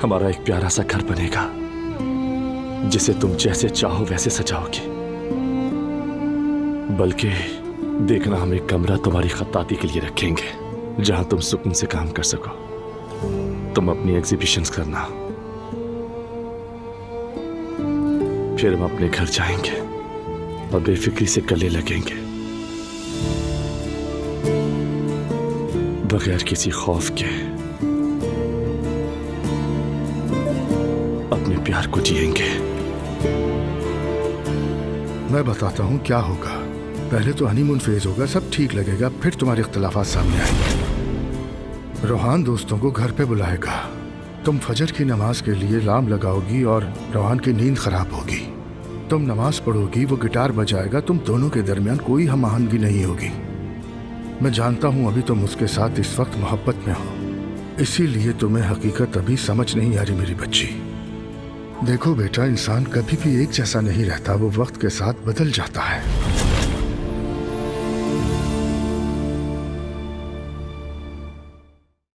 हमारा एक प्यारा सा घर बनेगा जिसे तुम जैसे चाहो वैसे सजाओगी। बल्कि देखना, हम एक कमरा तुम्हारी खत्ताती के लिए रखेंगे जहां तुम सुकून से काम कर सको। तुम अपनी एग्जीबिशंस करना, फिर हम अपने घर जाएंगे और बेफिक्री से गले लगेंगे, बगैर किसी खौफ के अपने प्यार को जिएंगे। मैं बताता हूँ क्या होगा। पहले तो हनीमून फेज होगा, सब ठीक लगेगा, फिर तुम्हारे इख्तिलाफात सामने आएंगे। रोहान दोस्तों को घर पे बुलाएगा, तुम फजर की नमाज के लिए लाम लगाओगी और रोहान की नींद खराब होगी। तुम नमाज पढ़ोगी, वो गिटार बजाएगा, तुम दोनों के दरमियान कोई हम आहंगी नहीं होगी। मैं जानता हूँ अभी तुम उसके साथ इस वक्त मोहब्बत में हो, इसीलिए तुम्हें हकीकत अभी समझ नहीं आ रही मेरी बच्ची। देखो बेटा, इंसान कभी भी एक जैसा नहीं रहता, वो वक्त के साथ बदल जाता है।